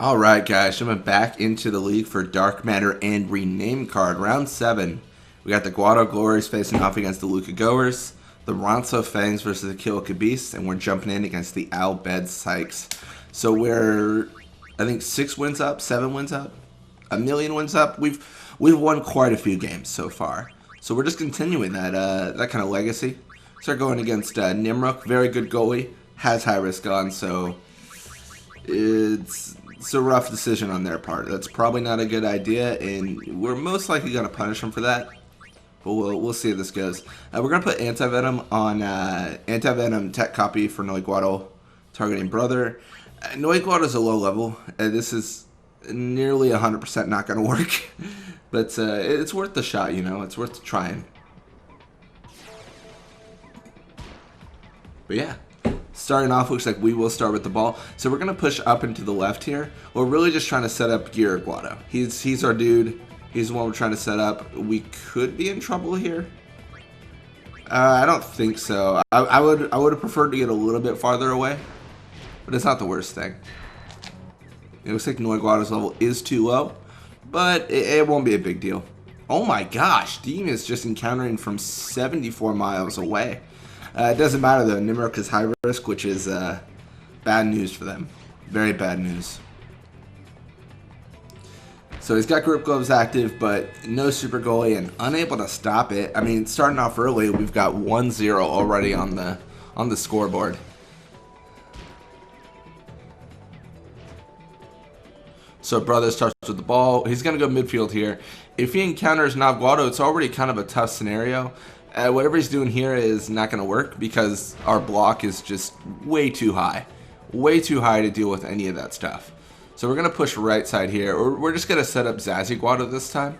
Alright guys, coming back into the league for Dark Matter and Rename Card, round 7. We got the Guado Glories facing off against the Luca Goers, the Ronso Fangs versus the Kilika Beast, and we're jumping in against the Bhed Psyches. So we're, I think, 6 wins up, 7 wins up, a million wins up. We've won quite a few games so far. So we're just continuing that kind of legacy. Start going against Nimrok, very good goalie, has high risk on, so it's a rough decision on their part. That's probably not a good idea, and we're most likely going to punish them for that. But we'll see how this goes. We're going to put Anti-Venom on Anti-Venom tech copy for Guado, targeting Brother. Guado is a low level. This is nearly 100% not going to work. But it's worth the shot, you know. It's worth trying. But yeah. Starting off, looks like we will start with the ball. So we're going to push up into the left here. We're really just trying to set up Gear Guado. He's our dude. He's the one we're trying to set up. We could be in trouble here. I don't think so. I would have preferred to get a little bit farther away. But it's not the worst thing. It looks like Guado's level is too low. But it won't be a big deal. Oh my gosh. Deem is just encountering from 74 miles away. It doesn't matter though, Nimrok is high risk, which is bad news for them. Very bad news. So he's got grip gloves active, but no super goalie and unable to stop it. I mean, starting off early, we've got 1-0 already on the scoreboard. So Brother starts with the ball. He's going to go midfield here. If he encounters Guado, it's already kind of a tough scenario. Whatever he's doing here is not going to work because our block is just way too high. Way too high to deal with any of that stuff. So we're going to push right side here. We're just going to set up Zazie Guado this time.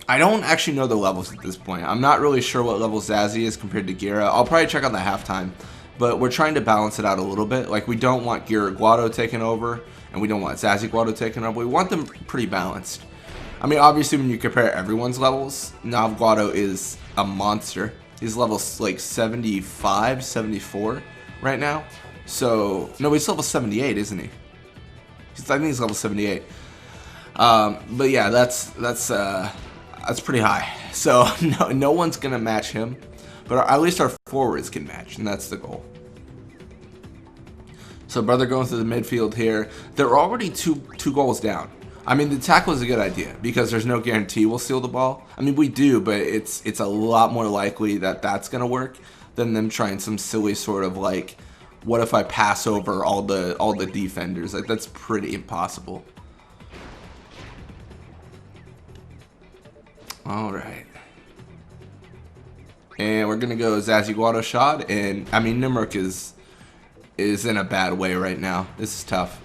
I don't actually know the levels at this point. I'm not really sure what level Zazie is compared to Gira. I'll probably check on the halftime. But we're trying to balance it out a little bit. Like, we don't want Gira Guado taking over, and we don't want Zazie Guado taking over. We want them pretty balanced. I mean, obviously, when you compare everyone's levels, Guado is a monster. He's level like 75, 74 right now. So, no, he's level 78, isn't he? I think he's level 78. But yeah, that's pretty high. So no one's gonna match him, but at least our forwards can match, and that's the goal. So Brother going through the midfield here. They're already two goals down. I mean, the tackle is a good idea because there's no guarantee we'll steal the ball. I mean, we do, but it's a lot more likely that that's going to work than them trying some silly sort of like, what if I pass over all the defenders? Like, that's pretty impossible. All right. And we're going to go Zazie Guado shot, and I mean, Nimrok is in a bad way right now. This is tough.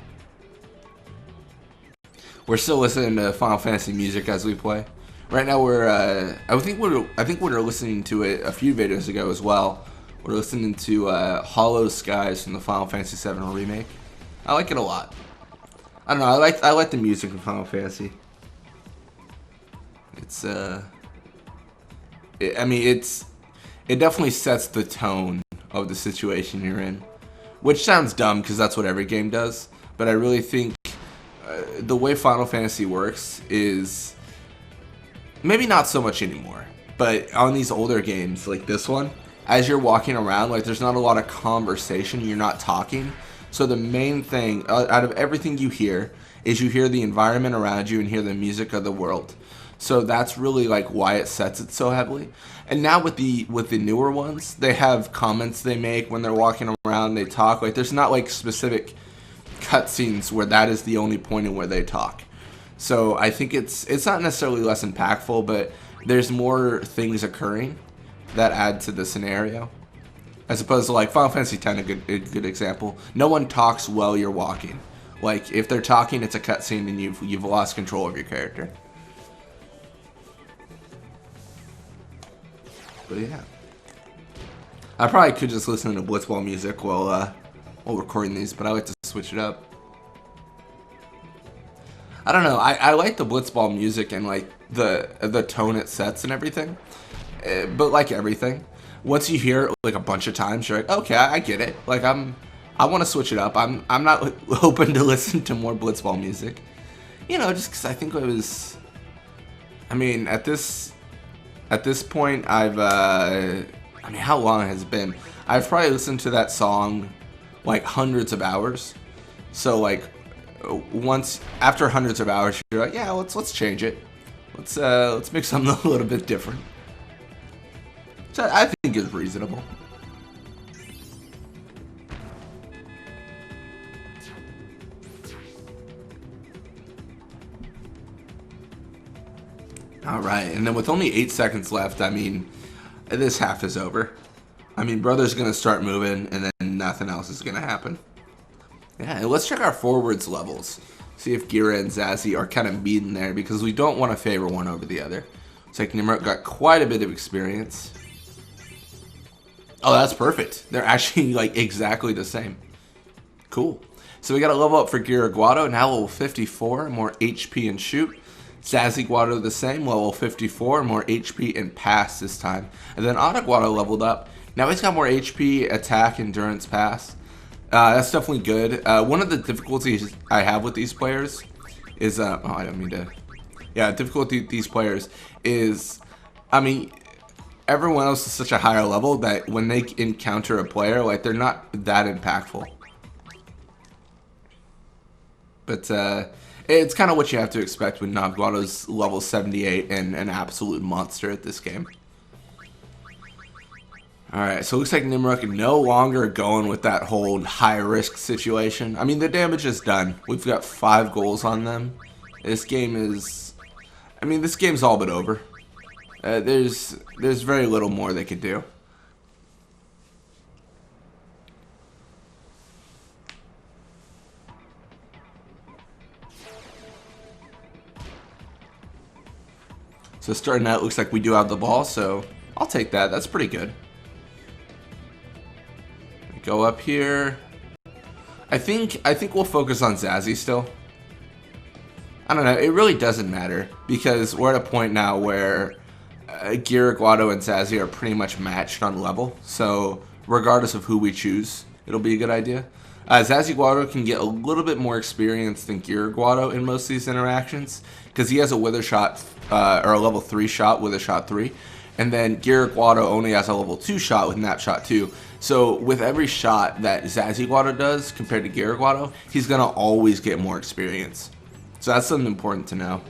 We're still listening to Final Fantasy music as we play. Right now I think we're listening to it a few videos ago as well. We're listening to Hollow Skies from the Final Fantasy VII remake. I like it a lot. I don't know. I like the music in Final Fantasy. It's I mean it definitely sets the tone of the situation you're in, which sounds dumb because that's what every game does. But I really think the way Final Fantasy works is maybe not so much anymore, but on these older games like this one, as you're walking around, like, there's not a lot of conversation, you're not talking. So the main thing out of everything you hear is you hear the environment around you and hear the music of the world. So that's really like why it sets it so heavily. And now with the newer ones, they have comments they make when they're walking around, they talk. Like, there's not like specific cutscenes where that is the only point in where they talk. So I think it's not necessarily less impactful, but there's more things occurring that add to the scenario, as opposed to like Final Fantasy X, a good example. No one talks while you're walking. Like, if they're talking, it's a cutscene and you've lost control of your character. But yeah, I probably could just listen to Blitzball music while recording these, but I like to switch it up. I don't know. I like the Blitzball music and like the tone it sets and everything. But like everything, once you hear it like a bunch of times, you're like, okay, I get it. Like, I'm I want to switch it up. I'm not open to listen to more Blitzball music. You know, just because I think it was. I mean, at this point, I mean, how long has it been? I've probably listened to that song like hundreds of hours. So like, once after hundreds of hours, you're like, yeah, let's change it. Let's make something a little bit different. So I think is reasonable. All right, and then with only 8 seconds left, I mean, this half is over. I mean, brother's gonna start moving, and then nothing else is gonna happen. Yeah, and let's check our forwards levels. See if Gira and Zazzy are kind of meeting there, because we don't want to favor one over the other. Looks like Nimrod got quite a bit of experience. Oh, that's perfect. They're actually like exactly the same. Cool. So we got a level up for Gira Guado, now level 54, more HP and shoot. Zazzy Guado the same, level 54, more HP and pass this time. And then Otto Guado leveled up. Now he's got more HP, attack, endurance, pass. That's definitely good. One of the difficulties I have with these players is, oh, I don't mean to. Yeah, difficulty with these players is, I mean, everyone else is such a higher level that when they encounter a player, like, they're not that impactful. But, it's kind of what you have to expect when Guado's level 78 and an absolute monster at this game. Alright, so it looks like Nimrod can no longer going with that whole high-risk situation. I mean, the damage is done. We've got 5 goals on them. This game is... I mean, this game's all but over. There's very little more they could do. So starting out, looks like we do have the ball, so I'll take that. That's pretty good. Go up here. I think we'll focus on Zazzy still. I don't know. It really doesn't matter because we're at a point now where Gira, Guado, and Zazzy are pretty much matched on level. So regardless of who we choose, it'll be a good idea. Zazzy Guado can get a little bit more experience than Gira Guado in most of these interactions because he has a wither shot or a level 3 shot with a shot 3. And then Gira Guado only has a level 2 shot with nap shot 2. So with every shot that Zazzy Guado does compared to Gira Guado, he's going to always get more experience. So that's something important to know.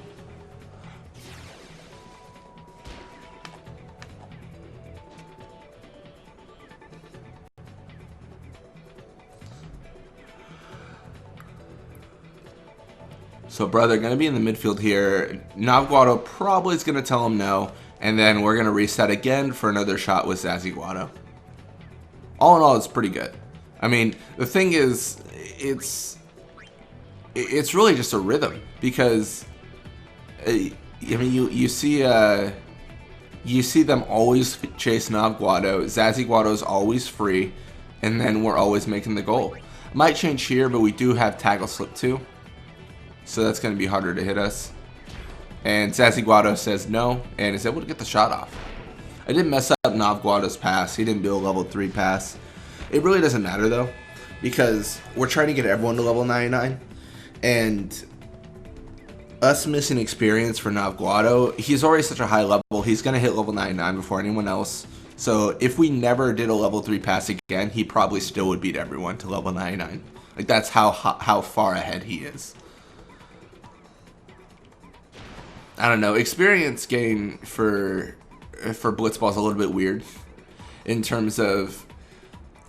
So brother, going to be in the midfield here. Guado probably is going to tell him no. And then we're going to reset again for another shot with Zazzy Guado. All in all, it's pretty good. I mean, the thing is, it's really just a rhythm. Because, I mean, you see them always chase Guado. Zazzy Guado is always free. And then we're always making the goal. Might change here, but we do have tackle slip too. So that's going to be harder to hit us. And Zazzy Guado says no, and is able to get the shot off. I didn't mess up Guado's pass. He didn't do a level 3 pass. It really doesn't matter though, because we're trying to get everyone to level 99. And us missing experience for Guado, he's already such a high level, he's going to hit level 99 before anyone else. So if we never did a level 3 pass again, he probably still would beat everyone to level 99. Like, that's how far ahead he is. I don't know, experience gain for Blitzball is a little bit weird in terms of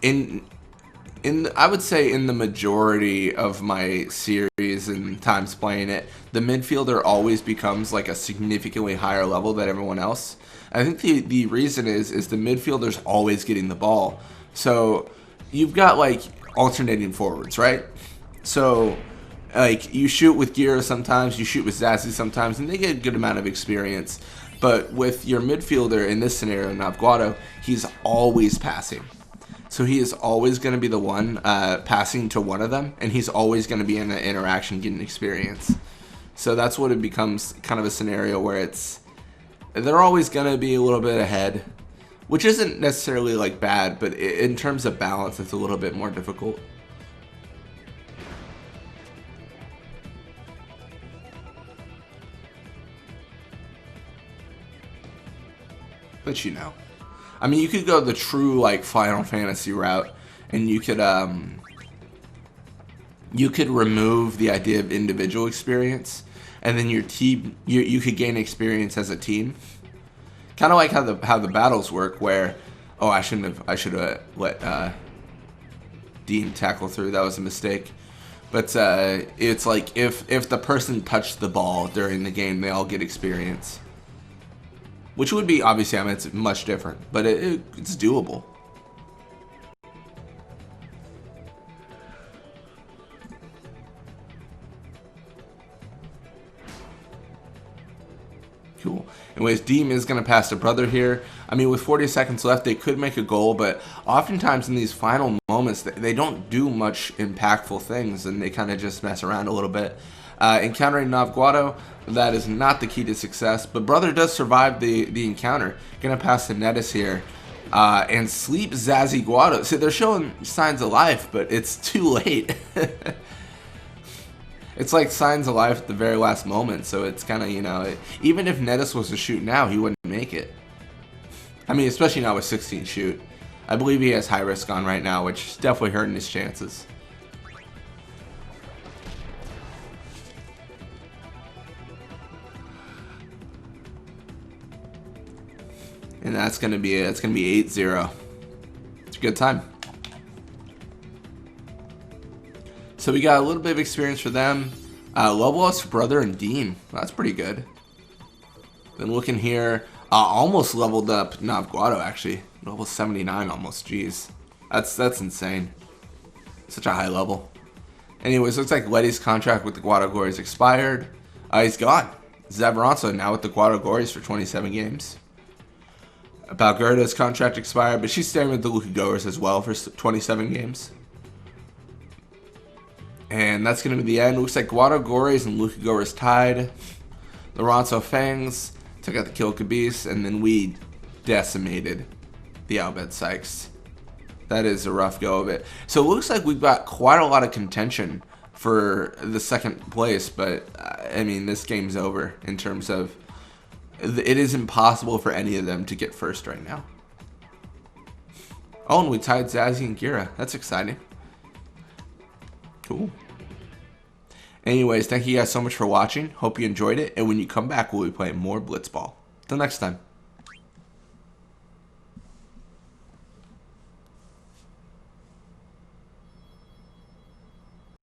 I would say in the majority of my series and times playing it, the midfielder always becomes like a significantly higher level than everyone else. I think the reason is the midfielder's always getting the ball. So you've got like alternating forwards, right? So like, you shoot with Gira sometimes, you shoot with Zazzy sometimes, and they get a good amount of experience. But with your midfielder in this scenario, Guado, he's always passing. So he is always going to be the one passing to one of them, and he's always going to be in an interaction getting experience. So that's what it becomes kind of a scenario where they're always going to be a little bit ahead, which isn't necessarily like bad, but in terms of balance, it's a little bit more difficult. But you know. I mean, you could go the true, like, Final Fantasy route, and you could remove the idea of individual experience, and then your team, you could gain experience as a team. Kind of like how the battles work, where, oh, I should have let Dean tackle through. That was a mistake. But it's like if the person touched the ball during the game, they all get experience. Which would be, obviously, I mean, it's much different, but it's doable. Cool. Anyways, Deem is going to pass to Brother here. I mean, with 40 seconds left, they could make a goal, but oftentimes in these final moments, they don't do much impactful things, and they kind of just mess around a little bit. Encountering Guado, that is not the key to success, but Brother does survive the encounter. Going to pass to Nettis here, and sleep Zazzy Guado. See, they're showing signs of life, but it's too late. It's like signs of life at the very last moment, so it's kind of, you know, even if Nettis was to shoot now, he wouldn't make it. I mean, especially now with 16 shoot. I believe he has high risk on right now, which is definitely hurting his chances. And that's gonna be it. It's gonna be 8-0. It's a good time. So we got a little bit of experience for them. Level ups for Brother and Deem. That's pretty good. Then looking here, almost leveled up Guado actually. Level 79 almost. Jeez, that's insane. Such a high level. Anyways, looks like Letty's contract with the Guado Glories expired. He's gone. Zavaronso now with the Guado Glories for 27 games. Balgerda's contract expired, but she's staying with the Luka Goers as well for 27 games. And that's going to be the end. Looks like Guado Glories and Luka Goers tied. Lorenzo Fangs took out the Kill Kabis, and then we decimated the Bhed Psyches. That is a rough go of it. So it looks like we've got quite a lot of contention for the second place, but I mean, this game's over in terms of it is impossible for any of them to get first right now. Oh, and we tied Zazzy and Gira. That's exciting. Cool. Anyways, thank you guys so much for watching. Hope you enjoyed it. And when you come back, we'll be playing more Blitzball. Till next time.